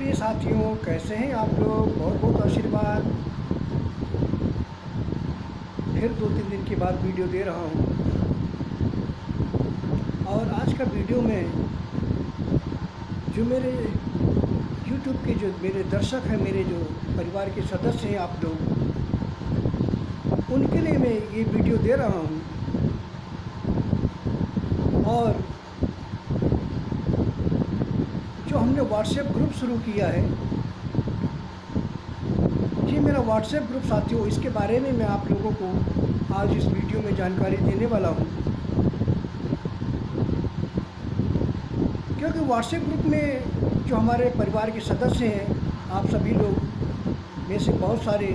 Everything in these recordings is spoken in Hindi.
नमस्ते साथियों, कैसे हैं आप लोग। बहुत बहुत आशीर्वाद। फिर 2-3 दिन के बाद वीडियो दे रहा हूँ। और आज का वीडियो में जो मेरे YouTube के जो मेरे दर्शक हैं, मेरे जो परिवार के सदस्य हैं आप लोग, उनके लिए मैं ये वीडियो दे रहा हूँ। और जो हमने व्हाट्सएप ग्रुप शुरू किया है, ये मेरा व्हाट्सएप ग्रुप साथियों, इसके बारे में मैं आप लोगों को आज इस वीडियो में जानकारी देने वाला हूँ। क्योंकि व्हाट्सएप ग्रुप में जो हमारे परिवार के सदस्य हैं, आप सभी लोग में से बहुत सारे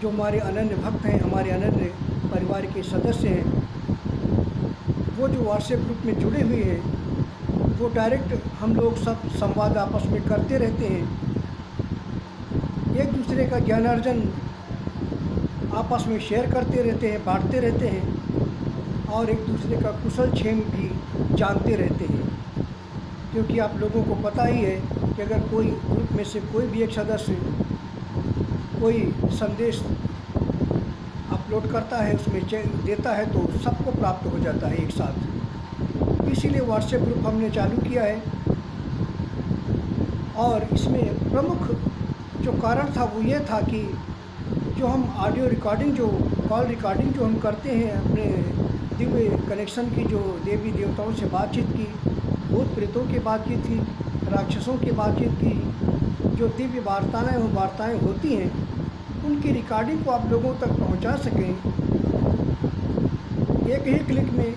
जो हमारे अनन्य भक्त हैं, हमारे अनन्य परिवार के सदस्य हैं, वो जो व्हाट्सएप ग्रुप में जुड़े हुए हैं, वो डायरेक्ट हम लोग सब संवाद आपस में करते रहते हैं। एक दूसरे का ज्ञानार्जन आपस में शेयर करते रहते हैं, बांटते रहते हैं और एक दूसरे का कुशल क्षेम भी जानते रहते हैं। क्योंकि आप लोगों को पता ही है कि अगर कोई ग्रुप में से कोई भी एक सदस्य कोई संदेश अपलोड करता है, उसमें देता है, तो सबको प्राप्त हो जाता है एक साथ। इसीलिए व्हाट्सएप ग्रुप हमने चालू किया है। और इसमें प्रमुख जो कारण था वो ये था कि जो हम ऑडियो रिकॉर्डिंग, जो कॉल रिकॉर्डिंग जो हम करते हैं, अपने दिव्य कनेक्शन की, जो देवी देवताओं से बातचीत की, भूत प्रेतों की बातचीत की, राक्षसों की बातचीत की, जो दिव्य वार्ताएँ होती हैं, उनकी रिकॉर्डिंग को आप लोगों तक पहुंचा सकें, एक ही क्लिक में,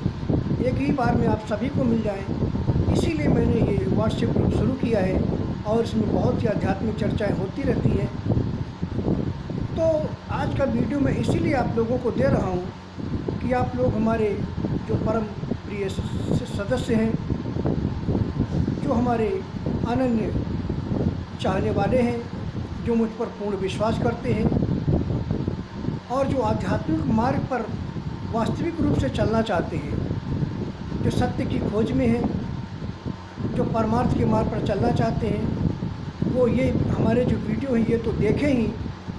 एक ही बार में आप सभी को मिल जाएं। इसीलिए मैंने ये व्हाट्सएप ग्रुप शुरू किया है और इसमें बहुत ही आध्यात्मिक चर्चाएं होती रहती हैं। तो आज का वीडियो मैं इसीलिए आप लोगों को दे रहा हूँ कि आप लोग हमारे जो परम प्रिय सदस्य हैं, जो हमारे अनन्य चाहने वाले हैं, जो मुझ पर पूर्ण विश्वास करते हैं और जो आध्यात्मिक मार्ग पर वास्तविक रूप से चलना चाहते हैं, जो सत्य की खोज में हैं, जो परमार्थ के मार्ग पर चलना चाहते हैं, वो ये हमारे जो वीडियो हैं ये तो देखें ही,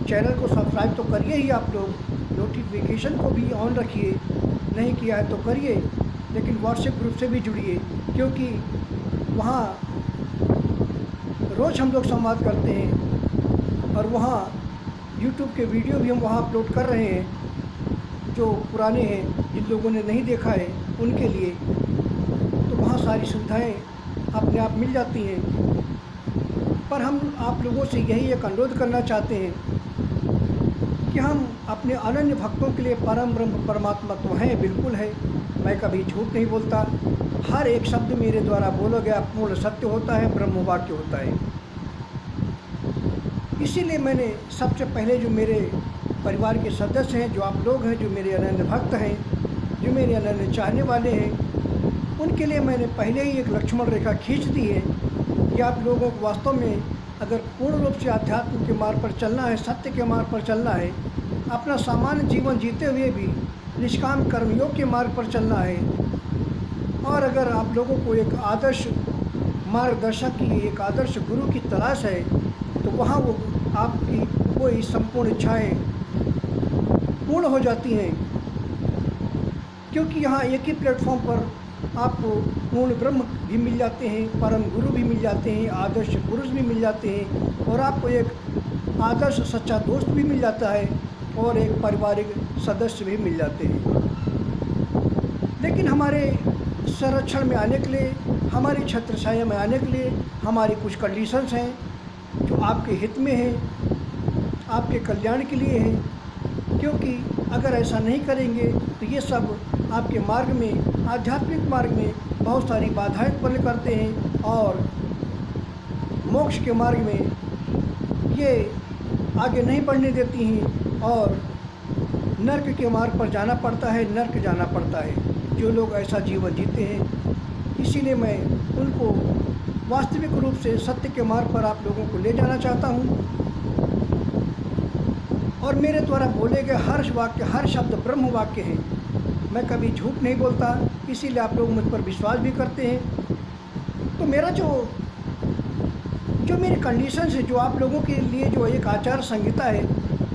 चैनल को सब्सक्राइब तो करिए ही आप लोग, नोटिफिकेशन को भी ऑन रखिए, नहीं किया है तो करिए, लेकिन व्हाट्सएप ग्रुप से भी जुड़िए, क्योंकि वहाँ रोज़ हम लोग संवाद करते हैं और वहाँ YouTube के वीडियो भी हम वहाँ अपलोड कर रहे हैं, जो पुराने हैं, जिन लोगों ने नहीं देखा है उनके लिए। तो वहाँ सारी सुविधाएं अपने आप मिल जाती हैं। पर हम आप लोगों से यही एक अनुरोध करना चाहते हैं कि हम अपने अनन्य भक्तों के लिए परम ब्रह्म परमात्मा तो हैं, बिल्कुल है, मैं कभी झूठ नहीं बोलता। हर एक शब्द मेरे द्वारा बोला गया पूर्ण सत्य होता है, ब्रह्म वाक्य होता है। इसीलिए मैंने सबसे पहले जो मेरे परिवार के सदस्य हैं, जो आप लोग हैं, जो मेरे अनन्य भक्त हैं, जो मेरे अनन्य चाहने वाले हैं, उनके लिए मैंने पहले ही एक लक्ष्मण रेखा खींच दी है कि आप लोगों को वास्तव में अगर पूर्ण रूप से आध्यात्म के मार्ग पर चलना है, सत्य के मार्ग पर चलना है, अपना सामान्य जीवन जीते हुए भी निष्काम कर्मयोग के मार्ग पर चलना है, और अगर आप लोगों को एक आदर्श मार्गदर्शक की, एक आदर्श गुरु की तलाश है, तो वहाँ वो आपकी कोई संपूर्ण इच्छाएँ पूर्ण हो जाती हैं। क्योंकि यहाँ एक ही प्लेटफॉर्म पर आपको पूर्ण ब्रह्म भी मिल जाते हैं, परम गुरु भी मिल जाते हैं, आदर्श पुरुष भी मिल जाते हैं, और आपको एक आदर्श सच्चा दोस्त भी मिल जाता है, और एक पारिवारिक सदस्य भी मिल जाते हैं। लेकिन हमारे संरक्षण में आने के लिए, हमारी छत्रछाया में आने के लिए हमारी कुछ कंडीशंस हैं जो आपके हित में हैं, आपके कल्याण के लिए हैं। क्योंकि अगर ऐसा नहीं करेंगे तो ये सब आपके मार्ग में, आध्यात्मिक मार्ग में बहुत सारी बाधाएं उत्पन्न करते हैं, और मोक्ष के मार्ग में ये आगे नहीं बढ़ने देती हैं, और नर्क के मार्ग पर जाना पड़ता है, नर्क जाना पड़ता है जो लोग ऐसा जीवन जीते हैं। इसीलिए मैं उनको वास्तविक रूप से सत्य के मार्ग पर आप लोगों को ले जाना चाहता हूँ। और मेरे द्वारा बोले गए हर वाक्य, हर शब्द ब्रह्म वाक्य हैं। मैं कभी झूठ नहीं बोलता, इसीलिए आप लोग मुझ पर विश्वास भी करते हैं। तो मेरा जो जो मेरी कंडीशंस है, जो आप लोगों के लिए जो एक आचार संहिता है,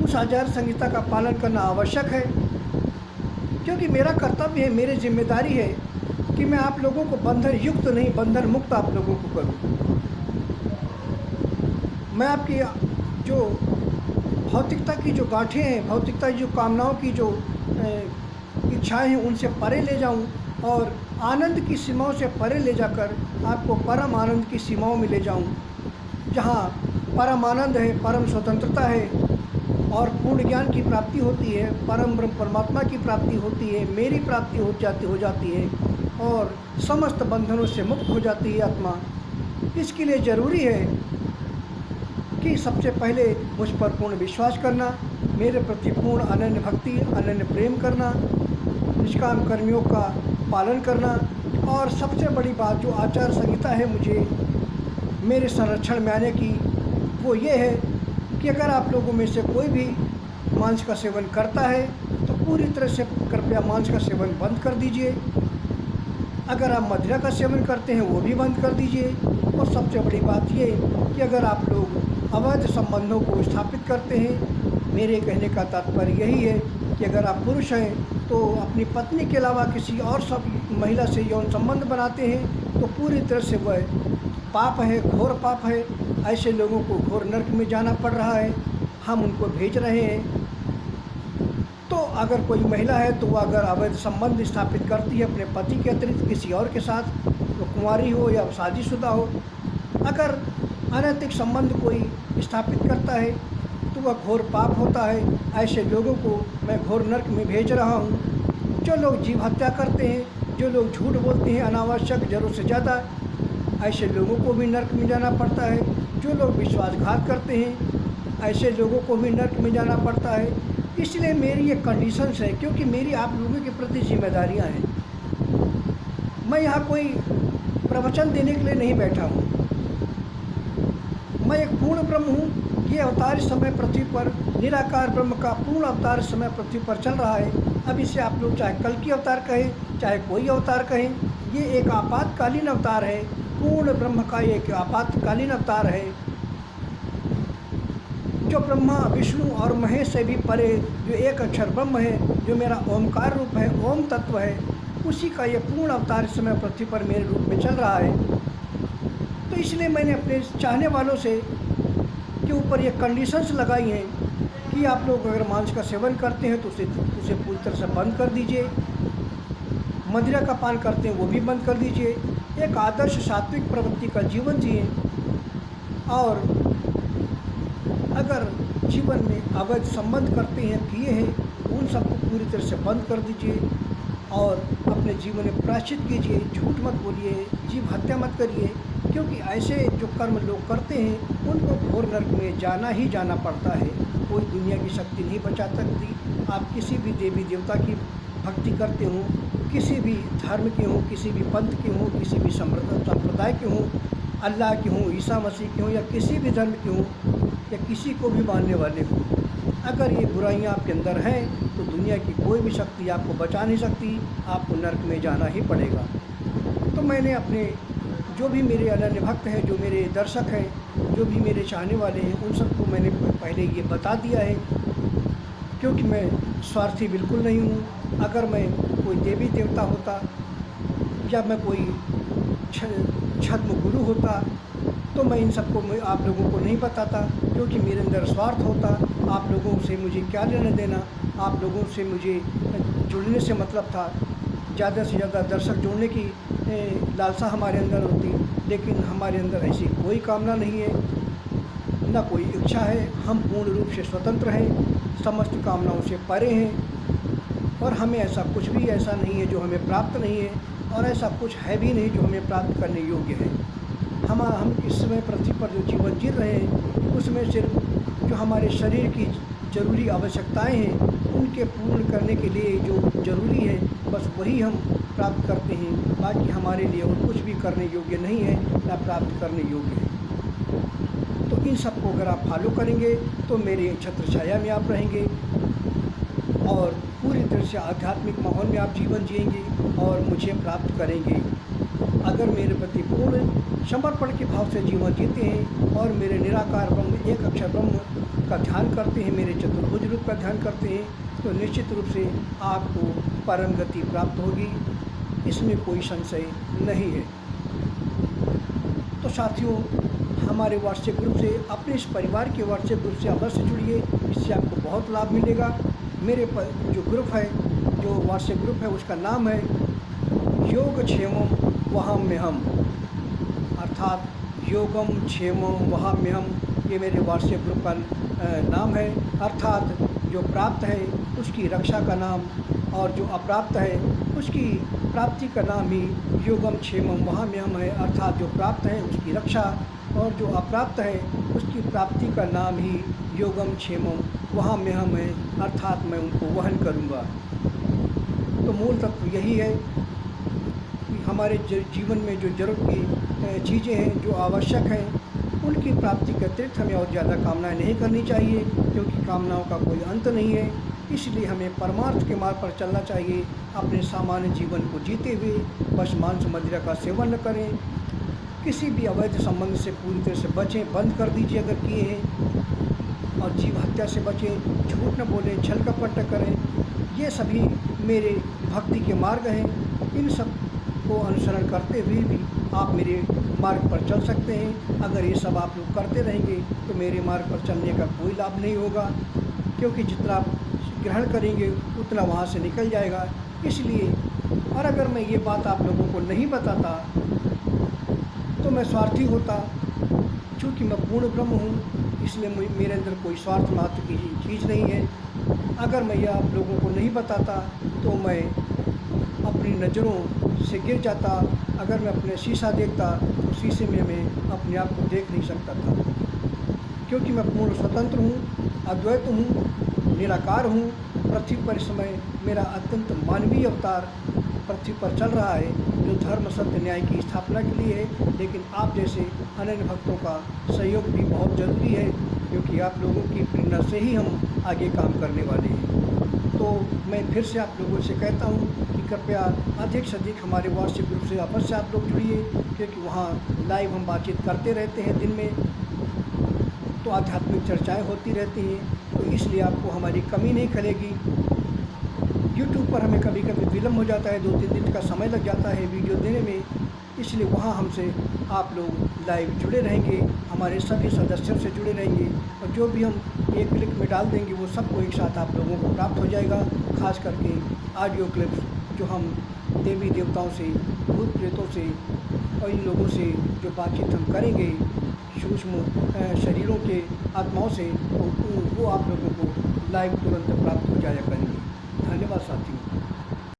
उस आचार संहिता का पालन करना आवश्यक है, क्योंकि मेरा कर्तव्य है, मेरी जिम्मेदारी है कि मैं आप लोगों को बंधन युक्त नहीं, बंधन मुक्त आप लोगों को करूं। मैं आपकी जो भौतिकता की जो गांठें हैं, भौतिकता की जो कामनाओं की जो इच्छाएं हैं, उनसे परे ले जाऊं और आनंद की सीमाओं से परे ले जाकर आपको परम आनंद की सीमाओं में ले जाऊं, जहां परम आनंद है, परम स्वतंत्रता है और पूर्ण ज्ञान की प्राप्ति होती है, परम ब्रह्म परमात्मा की प्राप्ति होती है, मेरी प्राप्ति हो जाती है और समस्त बंधनों से मुक्त हो जाती है आत्मा। इसके लिए ज़रूरी है कि सबसे पहले मुझ पर पूर्ण विश्वास करना, मेरे प्रति पूर्ण अनन्य भक्ति, अनन्य प्रेम करना, निष्काम कर्मियों का पालन करना और सबसे बड़ी बात जो आचार संहिता है मुझे मेरे संरक्षण में आने की, वो ये है कि अगर आप लोगों में से कोई भी मांस का सेवन करता है तो पूरी तरह से कृपया मांस का सेवन बंद कर दीजिए। अगर आप मदिरा का सेवन करते हैं वो भी बंद कर दीजिए। और सबसे बड़ी बात ये कि अगर आप लोग अवैध संबंधों को स्थापित करते हैं, मेरे कहने का तात्पर्य यही है कि अगर आप पुरुष हैं तो अपनी पत्नी के अलावा किसी और सब महिला से यौन संबंध बनाते हैं तो पूरी तरह से वह पाप है, घोर पाप है। ऐसे लोगों को घोर नरक में जाना पड़ रहा है, हम उनको भेज रहे हैं। तो अगर कोई महिला है तो वह अगर अवैध संबंध स्थापित करती है अपने पति के अतिरिक्त किसी और के साथ, तो कुंवारी हो या शादीशुदा हो, अगर अनैतिक संबंध कोई स्थापित करता है तो वह घोर पाप होता है। ऐसे लोगों को मैं घोर नरक में भेज रहा हूँ। जो लोग जीव हत्या करते हैं, जो लोग झूठ बोलते हैं अनावश्यक ज़रूरत से ज़्यादा, ऐसे लोगों को भी नरक में जाना पड़ता है। जो लोग विश्वासघात करते हैं, ऐसे लोगों को भी नरक में जाना पड़ता है। इसलिए मेरी ये कंडीशंस है, क्योंकि मेरी आप लोगों के प्रति जिम्मेदारियां हैं। मैं यहाँ कोई प्रवचन देने के लिए नहीं बैठा हूँ। मैं एक पूर्ण ब्रह्म हूँ। ये अवतार इस समय पृथ्वी पर निराकार ब्रह्म का पूर्ण अवतार इस समय पृथ्वी पर चल रहा है। अब इसे आप लोग चाहे कल की अवतार कहें, चाहे कोई अवतार कहें, ये एक आपातकालीन अवतार है। पूर्ण ब्रह्म का एक आपातकालीन अवतार है, जो ब्रह्मा विष्णु और महेश से भी परे, जो एक अक्षर ब्रह्म है, जो मेरा ओमकार रूप है, ओम तत्व है, उसी का ये पूर्ण अवतार इस समय पृथ्वी पर मेरे रूप में चल रहा है। तो इसलिए मैंने अपने चाहने वालों से के ऊपर ये कंडीशंस लगाई हैं कि आप लोग अगर मांस का सेवन करते हैं तो उसे पूरी तरह से बंद कर दीजिए। मदिरा का पान करते हैं वो भी बंद कर दीजिए। एक आदर्श सात्विक प्रवृत्ति का जीवन जिए और अगर जीवन में अवैध संबंध करते हैं, किए हैं, उन सबको पूरी तरह से बंद कर दीजिए और अपने जीवन में प्रायश्चित कीजिए। झूठ मत बोलिए, जीव हत्या मत करिए, क्योंकि ऐसे जो कर्म लोग करते हैं उनको घोर नरक में जाना ही जाना पड़ता है। कोई दुनिया की शक्ति नहीं बचा सकती। आप किसी भी देवी देवता की भक्ति करते हो, किसी भी धर्म के हों, किसी भी पंथ के हों, किसी भी संप्रदाय के हों, अल्लाह के हों, ईसा मसीह के हों या किसी भी धर्म के हों या किसी को भी मानने वाले हों, अगर ये बुराइयां आपके अंदर हैं तो दुनिया की कोई भी शक्ति आपको बचा नहीं सकती। आपको नरक में जाना ही पड़ेगा। तो मैंने अपने जो भी मेरे अनन्य भक्त हैं, जो मेरे दर्शक हैं, जो भी मेरे चाहने वाले हैं, उन सबको मैंने पहले ये बता दिया है, क्योंकि मैं स्वार्थी बिल्कुल नहीं हूँ। अगर मैं कोई देवी देवता होता या मैं कोई छद्म गुरु होता तो मैं इन सबको आप लोगों को नहीं बताता, क्योंकि मेरे अंदर स्वार्थ होता। आप लोगों से मुझे क्या लेना देना, आप लोगों से मुझे जुड़ने से मतलब था। ज़्यादा से ज़्यादा दर्शक जोड़ने की लालसा हमारे अंदर होती, लेकिन हमारे अंदर ऐसी कोई कामना नहीं है, ना कोई इच्छा है। हम पूर्ण रूप से स्वतंत्र हैं, समस्त कामनाओं से परे हैं और हमें ऐसा कुछ भी ऐसा नहीं है जो हमें प्राप्त नहीं है और ऐसा कुछ है भी नहीं जो हमें प्राप्त करने योग्य है। हम इस समय पृथ्वी पर जो जीवन जी रहे हैं उसमें सिर्फ जो हमारे शरीर की ज़रूरी आवश्यकताएं हैं उनके पूर्ण करने के लिए जो ज़रूरी है बस वही हम प्राप्त करते हैं। बाकी हमारे लिए और कुछ भी करने योग्य नहीं है, ना प्राप्त करने योग्य है। तो इन सबको अगर आप फॉलो करेंगे तो मेरे छत्र छाया में आप रहेंगे और पूरी तरह से आध्यात्मिक माहौल में आप जीवन जिएंगे और मुझे प्राप्त करेंगे। अगर मेरे प्रति पूर्ण समर्पण के भाव से जीवन जीते हैं और मेरे निराकार ब्रह्म एक अक्षर ब्रह्म का ध्यान करते हैं, मेरे चतुर्भुज रूप का ध्यान करते हैं, तो निश्चित रूप से आपको परम गति प्राप्त होगी, इसमें कोई संशय नहीं है। तो साथियों, हमारे व्हाट्सएप ग्रुप से, अपने इस परिवार के व्हाट्सएप ग्रुप से अवश्य जुड़िए, इससे आपको बहुत लाभ मिलेगा। मेरे जो ग्रुप है, जो व्हाट्सएप ग्रुप है, उसका नाम है योगक्षेमम वहाम्यहम, अर्थात योगम क्षेमम वहाम्यहम, ये मेरे व्हाट्सएप ग्रुप का नाम है। अर्थात जो प्राप्त है उसकी रक्षा का नाम, और जो अप्राप्त है उसकी प्राप्ति का नाम ही योगम क्षेमम वहाम्यहम है। अर्थात जो प्राप्त है उसकी रक्षा, और जो अप्राप्त है उसकी प्राप्ति का नाम ही योगम क्षेमम वहाम्यहम है, अर्थात मैं उनको वहन करूँगा। तो मूल तत्व यही है कि हमारे जीवन में जो ज़रूरत की चीज़ें हैं, जो आवश्यक हैं, उनकी प्राप्ति के अतिरिक्त हमें और ज़्यादा कामनाएं नहीं करनी चाहिए, क्योंकि कामनाओं का कोई अंत नहीं है। इसलिए हमें परमार्थ के मार्ग पर चलना चाहिए। अपने सामान्य जीवन को जीते हुए बस मांस मदिरा का सेवन न करें, किसी भी अवैध संबंध से पूरी तरह से बचें, बंद कर दीजिए अगर किए हैं, और जीव हत्या से बचें, झूठ न बोलें, छल कपट न करें। ये सभी मेरे भक्ति के मार्ग हैं। इन सब को अनुसरण करते हुए भी आप मेरे मार्ग पर चल सकते हैं। अगर ये सब आप लोग करते रहेंगे तो मेरे मार्ग पर चलने का कोई लाभ नहीं होगा, क्योंकि जितना आप ग्रहण करेंगे उतना वहाँ से निकल जाएगा। इसलिए, और अगर मैं ये बात आप लोगों को नहीं बताता तो मैं स्वार्थी होता। चूँकि मैं पूर्ण ब्रह्म हूँ, इसलिए मेरे अंदर कोई स्वार्थ महत्व की चीज़ नहीं है। अगर मैं यह आप लोगों को नहीं बताता तो मैं अपनी नज़रों से गिर जाता। अगर मैं अपने शीशा देखता तो शीशे में मैं अपने आप को देख नहीं सकता था, क्योंकि मैं पूर्ण स्वतंत्र हूँ, अद्वैत हूँ, निराकार हूँ। पृथ्वी पर इस समय मेरा अत्यंत मानवीय अवतार पृथ्वी पर चल रहा है, जो धर्म सत्य न्याय की स्थापना के लिए है। लेकिन आप जैसे अनन्य भक्तों का सहयोग भी बहुत ज़रूरी है, क्योंकि आप लोगों की प्रेरणा से ही हम आगे काम करने वाले हैं। तो मैं फिर से आप लोगों से कहता हूँ कि कृपया अधिक से अधिक हमारे व्हाट्सएप ग्रुप से अवश्य आप लोग जुड़िए, क्योंकि वहाँ लाइव हम बातचीत करते रहते हैं दिन में, तो आध्यात्मिक चर्चाएँ होती रहती हैं। तो इसलिए आपको हमारी कमी नहीं खलेगी। यूट्यूब पर हमें कभी कभी विलम्ब हो जाता है, 2-3 दिन का समय लग जाता है वीडियो देने में, इसलिए वहाँ हमसे आप लोग लाइव जुड़े रहेंगे, हमारे सभी सदस्यों से जुड़े रहेंगे, और जो भी हम एक क्लिक में डाल देंगे वो सबको एक साथ आप लोगों को प्राप्त हो जाएगा। खास करके ऑडियो क्लिप्स जो हम देवी देवताओं से, भूत प्रेतों से और इन लोगों से जो बातचीत हम करेंगे, सूक्ष्म शरीरों के आत्माओं से, तो वो आप लोगों को लाइव तुरंत प्राप्त हो जाया करेंगे।